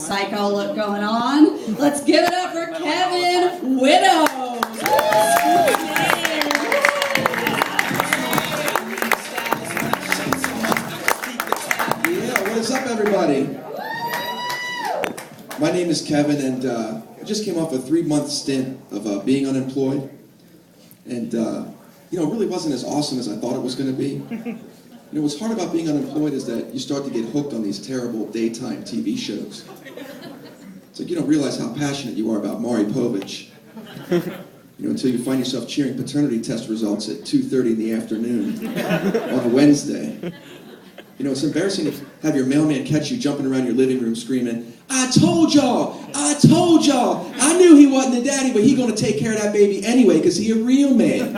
psycho look going on. Let's give it up for Kevin Widows. Yeah, what is up, everybody? My name is Kevin, and I just came off a 3-month stint of being unemployed. And, it really wasn't as awesome as I thought it was going to be. What's hard about being unemployed is that you start to get hooked on these terrible daytime TV shows. It's like you don't realize how passionate you are about Maury Povich. Until you find yourself cheering paternity test results at 2:30 in the afternoon on a Wednesday. It's embarrassing to have your mailman catch you jumping around your living room screaming, I told y'all, I knew he wasn't a daddy, but he gonna take care of that baby anyway, because he a real man.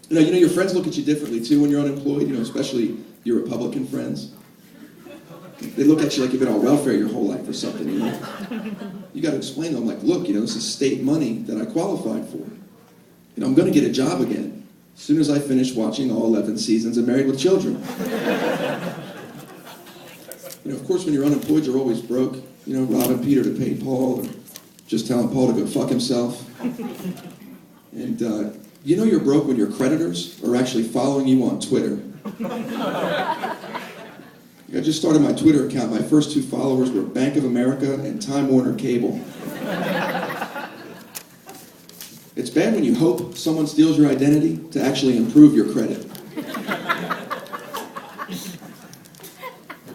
Your friends look at you differently too when you're unemployed, especially your Republican friends. They look at you like you've been on welfare your whole life or something, You gotta explain to them, like, look, this is state money that I qualified for. I'm gonna get a job again as soon as I finish watching all 11 seasons of Married with Children. Of course, when you're unemployed, you're always broke. Robbing Peter to pay Paul, or just telling Paul to go fuck himself. And you're broke when your creditors are actually following you on Twitter. I just started my Twitter account. My first 2 followers were Bank of America and Time Warner Cable. It's bad when you hope someone steals your identity to actually improve your credit.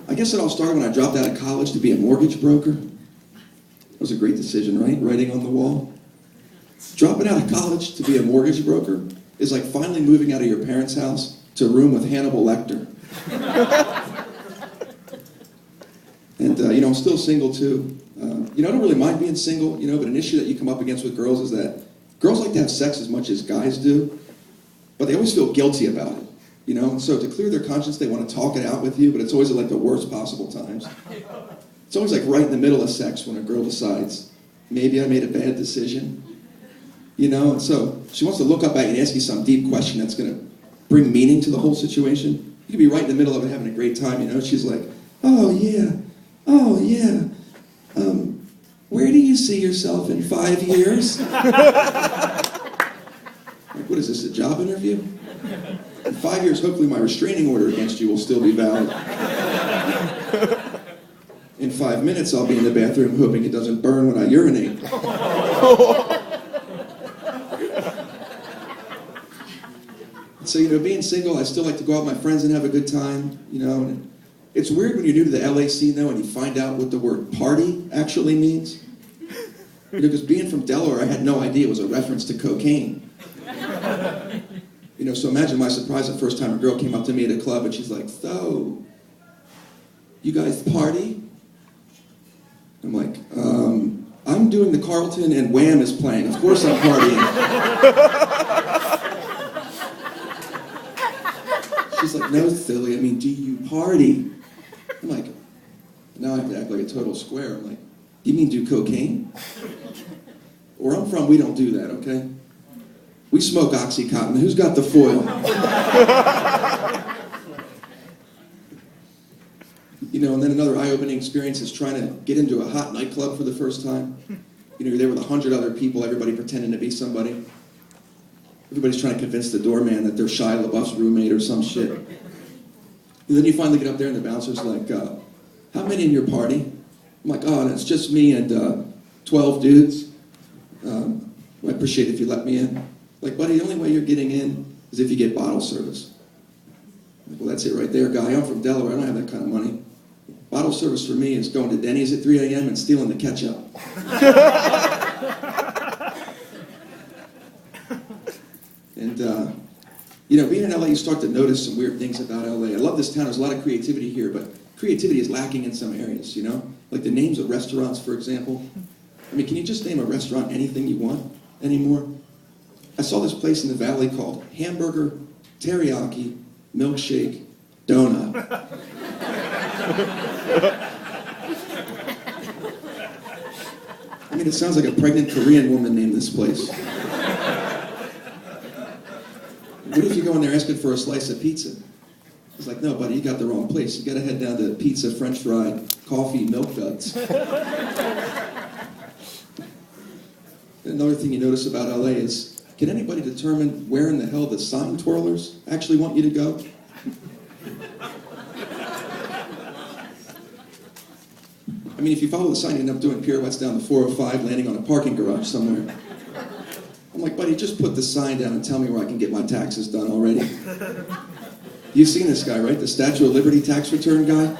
I guess it all started when I dropped out of college to be a mortgage broker. That was a great decision, right? Writing on the wall. Dropping out of college to be a mortgage broker is like finally moving out of your parents' house to a room with Hannibal Lecter. And, I'm still single, too. I don't really mind being single, but an issue that you come up against with girls is that girls like to have sex as much as guys do, but they always feel guilty about it, And so to clear their conscience, they want to talk it out with you, but it's always at, like, the worst possible times. It's always, like, right in the middle of sex when a girl decides, maybe I made a bad decision, And so she wants to look up at you and ask you some deep question that's going to bring meaning to the whole situation. You could be right in the middle of it having a great time, She's like, oh, yeah. Where do you see yourself in 5 years? Like, what is this, a job interview? In 5 years, hopefully my restraining order against you will still be valid. In 5 minutes, I'll be in the bathroom hoping it doesn't burn when I urinate. So, being single, I still like to go out with my friends and have a good time, And it's weird when you're new to the LA scene, though, and you find out what the word party actually means. Because being from Delaware, I had no idea it was a reference to cocaine. So imagine my surprise the first time a girl came up to me at a club and she's like, so, you guys party? I'm like, I'm doing the Carlton and Wham is playing. Of course I'm partying. She's like, no, silly, do you party? I'm like, now I have to act like a total square. I'm like, you mean do cocaine? Where I'm from, we don't do that, okay? We smoke Oxycontin. Who's got the foil? And then another eye-opening experience is trying to get into a hot nightclub for the first time. You're there with 100 other people, everybody pretending to be somebody. Everybody's trying to convince the doorman that they're Shia LaBeouf's roommate or some shit. And then you finally get up there and the bouncer's like, how many in your party? I'm like, oh, and it's just me and 12 dudes. I appreciate it if you let me in. Like, buddy, the only way you're getting in is if you get bottle service. I'm like, well, that's it right there, guy. I'm from Delaware. I don't have that kind of money. Bottle service for me is going to Denny's at 3 a.m. and stealing the ketchup. And, being in LA, you start to notice some weird things about LA. I love this town. There's a lot of creativity here, but creativity is lacking in some areas, Like the names of restaurants, for example. Can you just name a restaurant anything you want anymore? I saw this place in the valley called Hamburger, Teriyaki, Milkshake, Donut. It sounds like a pregnant Korean woman named this place. What if you go in there asking for a slice of pizza? He's like, no, buddy, you got the wrong place. You got to head down to pizza, French fry, coffee, milk duds. Another thing you notice about LA is, can anybody determine where in the hell the sign twirlers actually want you to go? I mean, if you follow the sign, you end up doing pirouettes down the 405, landing on a parking garage somewhere. I'm like, buddy, just put the sign down and tell me where I can get my taxes done already. You've seen this guy, right? The Statue of Liberty tax return guy?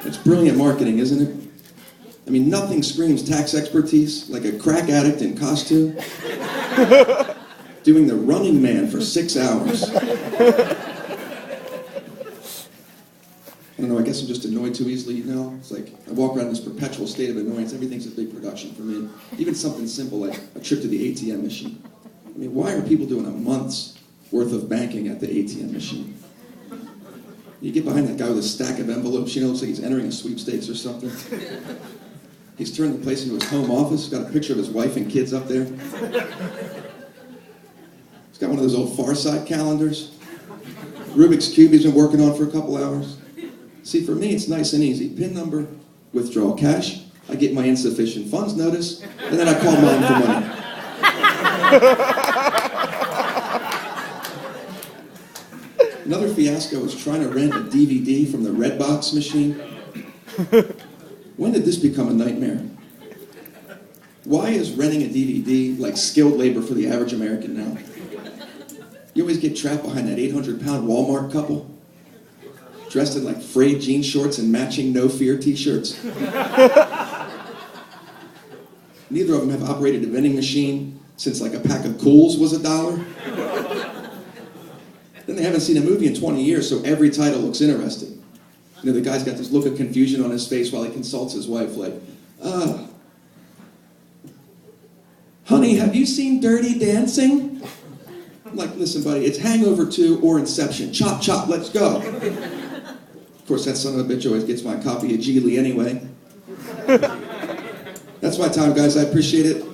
It's brilliant marketing, isn't it? I mean, nothing screams tax expertise like a crack addict in costume doing the Running Man for 6 hours. I don't know, I guess I'm just annoyed too easily, you know? It's like, I walk around in this perpetual state of annoyance. Everything's a big production for me. Even something simple like a trip to the ATM machine. I mean, why are people doing a month's worth of banking at the ATM machine? You get behind that guy with a stack of envelopes, you know, looks like he's entering a sweepstakes or something. He's turned the place into his home office, got a picture of his wife and kids up there. He's got one of those old Far Side calendars. Rubik's Cube he's been working on for a couple hours. See, for me, it's nice and easy. PIN number, withdraw cash, I get my insufficient funds notice, and then I call mom for money. Another fiasco is trying to rent a DVD from the Redbox machine. When did this become a nightmare? Why is renting a DVD like skilled labor for the average American now? You always get trapped behind that 800-pound Walmart couple, dressed in like frayed jean shorts and matching No Fear t-shirts. Neither of them have operated a vending machine since like a pack of Cools was $1. Then they haven't seen a movie in 20 years, so every title looks interesting. You know, the guy's got this look of confusion on his face while he consults his wife, like, honey, have you seen Dirty Dancing? I'm like, listen, buddy, it's Hangover 2 or Inception. Chop, chop, let's go. Of course, that son of a bitch always gets my copy of Geely anyway. That's my time, guys. I appreciate it.